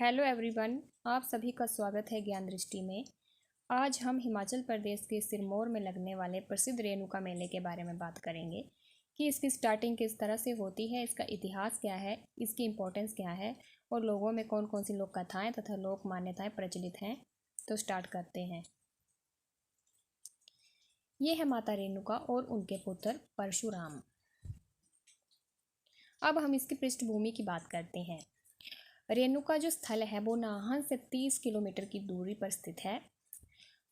Hello everyone, आप सभी का स्वागत है ज्ञान दृष्टि में। आज हम हिमाचल प्रदेश के सिरमौर में लगने वाले प्रसिद्ध रेणुका मेले के बारे में बात करेंगे कि इसकी स्टार्टिंग किस तरह से होती है, इसका इतिहास क्या है, इसकी इम्पोर्टेंस क्या है और लोगों में कौन कौन सी लोक कथाएँ तथा लोक मान्यताएँ प्रचलित हैं। तो स्टार्ट करते हैं। ये है माता रेणुका और उनके पुत्र परशुराम। अब हम इसकी पृष्ठभूमि की बात करते हैं। रेणुका जो स्थल है वो नाहन से 30 किलोमीटर की दूरी पर स्थित है।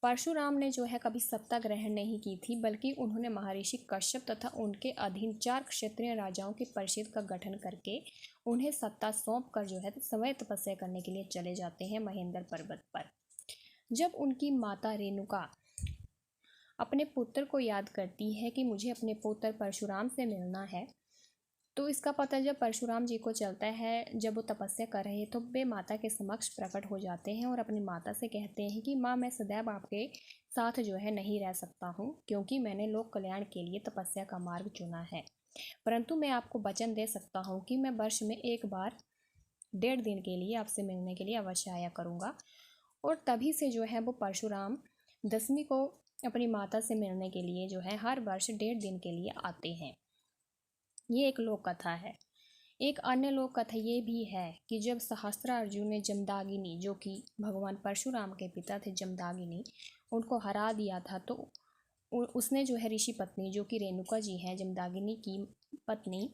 परशुराम ने जो है कभी सत्ता ग्रहण नहीं की थी, बल्कि उन्होंने महर्षि कश्यप तथा उनके अधीन 4 क्षत्रिय राजाओं की परिषद का गठन करके उन्हें सत्ता सौंप कर जो है समय तपस्या करने के लिए चले जाते हैं महेंद्र पर्वत पर। जब उनकी माता रेणुका अपने पुत्र को याद करती है कि मुझे अपने पुत्र परशुराम से मिलना है, तो इसका पता जब परशुराम जी को चलता है। जब वो तपस्या कर रहे तो वे माता के समक्ष प्रकट हो जाते हैं और अपनी माता से कहते हैं कि माँ, मैं सदैव आपके साथ जो है नहीं रह सकता हूँ, क्योंकि मैंने लोक कल्याण के लिए तपस्या का मार्ग चुना है। परंतु मैं आपको वचन दे सकता हूँ कि मैं वर्ष में एक बार 1.5 दिन के लिए आपसे मिलने के लिए अवश्य आया करूँगा। और तभी से जो है वो परशुराम दशमी को अपनी माता से मिलने के लिए जो है हर वर्ष 1.5 दिन के लिए आते हैं। ये एक लोक कथा है। एक अन्य लोक कथा ये भी है कि जब सहस्त्रार्जुन ने जमदागिनी, जो कि भगवान परशुराम के पिता थे जमदागिनी, उनको हरा दिया था, तो उसने जो है ऋषि पत्नी, जो कि रेणुका जी हैं जमदागिनी की पत्नी,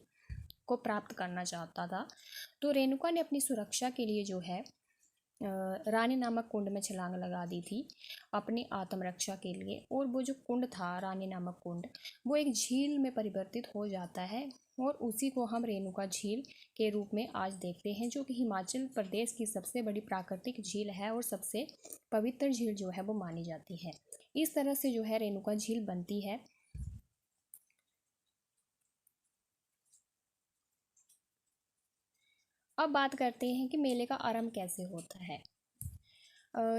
को प्राप्त करना चाहता था। तो रेणुका ने अपनी सुरक्षा के लिए जो है रानी नामक कुंड में छलांग लगा दी थी अपनी आत्मरक्षा के लिए। और वो जो कुंड था, रानी नामक कुंड, वो एक झील में परिवर्तित हो जाता है और उसी को हम रेणुका झील के रूप में आज देखते हैं, जो कि हिमाचल प्रदेश की सबसे बड़ी प्राकृतिक झील है और सबसे पवित्र झील जो है वो मानी जाती है। इस तरह से जो है रेणुका झील बनती है। अब बात करते हैं कि मेले का आरंभ कैसे होता है।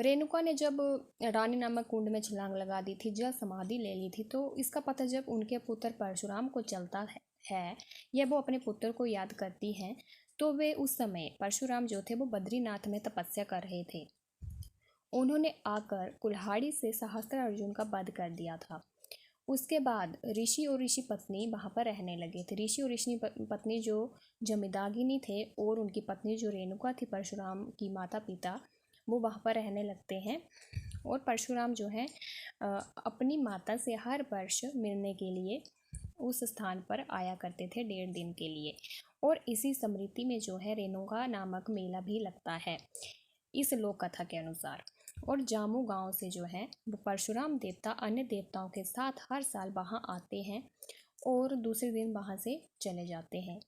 रेणुका ने जब रानी नामक कुंड में छलांग लगा दी थी, जल समाधि ले ली थी, तो इसका पता जब उनके पुत्र परशुराम को चलता है या वो अपने पुत्र को याद करती हैं, तो वे उस समय परशुराम जो थे वो बद्रीनाथ में तपस्या कर रहे थे। उन्होंने आकर कुल्हाड़ी से सहस्त्रार्जुन का वध कर दिया था। उसके बाद ऋषि और ऋषि पत्नी वहाँ पर रहने लगे थे। ऋषि और ऋषि पत्नी जो जमदागिनी थे और उनकी पत्नी जो रेणुका थी, परशुराम की माता पिता, वो वहाँ पर रहने लगते हैं। और परशुराम जो है अपनी माता से हर वर्ष मिलने के लिए उस स्थान पर आया करते थे 1.5 दिन के लिए। और इसी स्मृति में जो है रेणुका नामक मेला भी लगता है इस लोक कथा के अनुसार। और जामू गांव से जो है वो परशुराम देवता अन्य देवताओं के साथ हर साल वहाँ आते हैं और दूसरे दिन वहाँ से चले जाते हैं।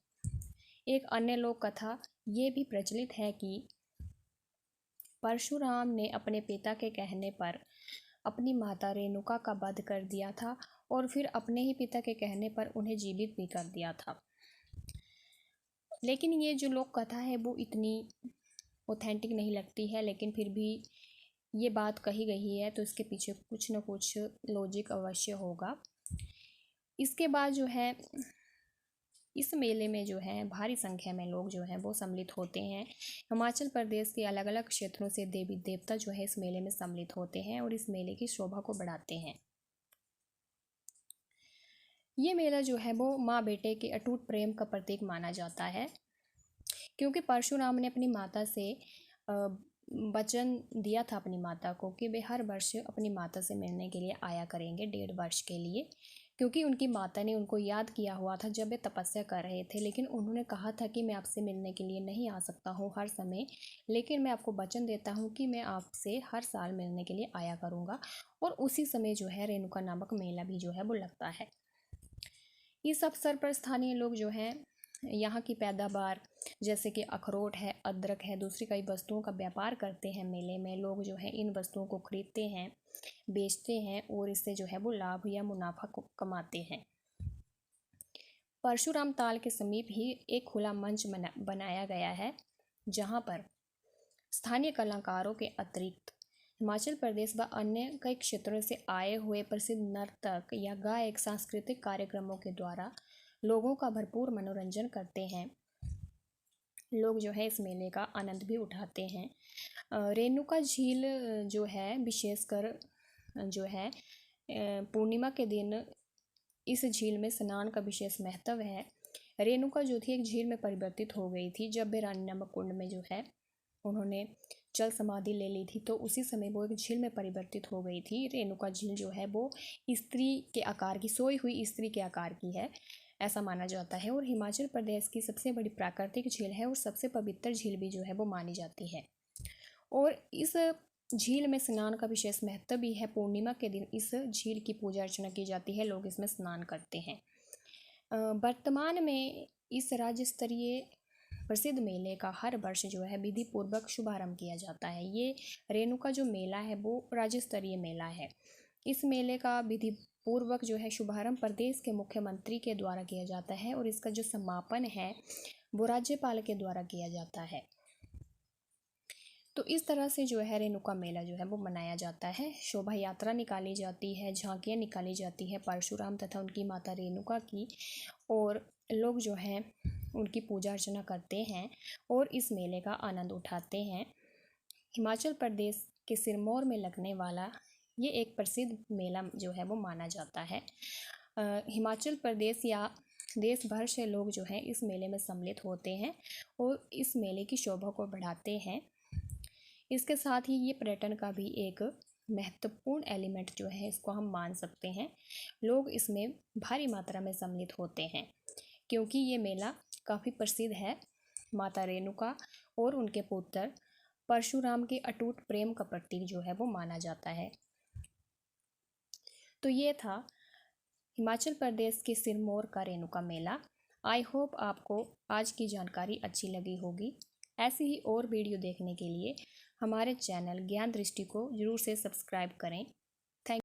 एक अन्य लोक कथा ये भी प्रचलित है कि परशुराम ने अपने पिता के कहने पर अपनी माता रेणुका का वध कर दिया था और फिर अपने ही पिता के कहने पर उन्हें जीवित भी कर दिया था। लेकिन ये जो लोक कथा है वो इतनी ऑथेंटिक नहीं लगती है, लेकिन फिर भी ये बात कही गई है तो इसके पीछे कुछ न कुछ लॉजिक अवश्य होगा। इसके बाद जो है इस मेले में जो है भारी संख्या में लोग जो हैं वो सम्मिलित होते हैं। हिमाचल प्रदेश के अलग अलग क्षेत्रों से देवी देवता जो है इस मेले में सम्मिलित होते हैं और इस मेले की शोभा को बढ़ाते हैं। ये मेला जो है वो माँ बेटे के अटूट प्रेम का प्रतीक माना जाता है, क्योंकि परशुराम ने अपनी माता से वचन दिया था अपनी माता को कि वे हर वर्ष अपनी माता से मिलने के लिए आया करेंगे 1.5 वर्ष के लिए, क्योंकि उनकी माता ने उनको याद किया हुआ था जब वे तपस्या कर रहे थे। लेकिन उन्होंने कहा था कि मैं आपसे मिलने के लिए नहीं आ सकता हूँ हर समय, लेकिन मैं आपको वचन देता हूँ कि मैं आपसे हर साल मिलने के लिए आया करूँगा। और उसी समय जो है रेणुका नामक मेला भी जो है वो लगता है। इस अवसर पर स्थानीय लोग जो हैं यहाँ की पैदावार जैसे कि अखरोट है, अदरक है, दूसरी कई वस्तुओं का व्यापार करते हैं। मेले में लोग जो है इन वस्तुओं को खरीदते हैं, बेचते हैं और इससे जो है वो लाभ या मुनाफा कमाते हैं। परशुराम ताल के समीप ही एक खुला मंच बनाया गया है, जहाँ पर स्थानीय कलाकारों के अतिरिक्त हिमाचल प्रदेश व अन्य कई क्षेत्रों से आए हुए प्रसिद्ध नर्तक या गायक सांस्कृतिक कार्यक्रमों के द्वारा लोगों का भरपूर मनोरंजन करते हैं। लोग जो है इस मेले का आनंद भी उठाते हैं। रेणुका झील जो है विशेषकर जो है पूर्णिमा के दिन इस झील में स्नान का विशेष महत्व है। रेणुका जो थी एक झील में परिवर्तित हो गई थी जब वे रानी नामक कुंड में जो है उन्होंने जल समाधि ले ली थी, तो उसी समय वो एक झील में परिवर्तित हो गई थी। रेणुका झील जो है वो स्त्री के आकार की, सोई हुई स्त्री के आकार की है, ऐसा माना जाता है, और हिमाचल प्रदेश की सबसे बड़ी प्राकृतिक झील है और सबसे पवित्र झील भी जो है वो मानी जाती है। और इस झील में स्नान का विशेष महत्व भी है। पूर्णिमा के दिन इस झील की पूजा अर्चना की जाती है, लोग इसमें स्नान करते हैं। वर्तमान में इस राज्य स्तरीय प्रसिद्ध मेले का हर वर्ष जो है विधि पूर्वक शुभारंभ किया जाता है। ये रेणुका जो मेला है वो राज्य स्तरीय मेला है। इस मेले का विधि पूर्वक जो है शुभारंभ प्रदेश के मुख्यमंत्री के द्वारा किया जाता है और इसका जो समापन है वो राज्यपाल के द्वारा किया जाता है। तो इस तरह से जो है रेणुका मेला जो है वो मनाया जाता है। शोभा यात्रा निकाली जाती है, झांकियाँ निकाली जाती है परशुराम तथा उनकी माता रेणुका की, और लोग जो हैं उनकी पूजा अर्चना करते हैं और इस मेले का आनंद उठाते हैं। हिमाचल प्रदेश के सिरमौर में लगने वाला ये एक प्रसिद्ध मेला जो है वो माना जाता है। हिमाचल प्रदेश या देश भर से लोग जो हैं इस मेले में सम्मिलित होते हैं और इस मेले की शोभा को बढ़ाते हैं। इसके साथ ही ये पर्यटन का भी एक महत्वपूर्ण एलिमेंट जो है इसको हम मान सकते हैं। लोग इसमें भारी मात्रा में सम्मिलित होते हैं क्योंकि ये मेला काफ़ी प्रसिद्ध है। माता रेणुका और उनके पुत्र परशुराम के अटूट प्रेम का प्रतीक जो है वो माना जाता है। तो ये था हिमाचल प्रदेश के सिरमौर का रेणुका मेला। आई होप आपको आज की जानकारी अच्छी लगी होगी। ऐसी ही और वीडियो देखने के लिए हमारे चैनल ज्ञान दृष्टि को जरूर से सब्सक्राइब करें।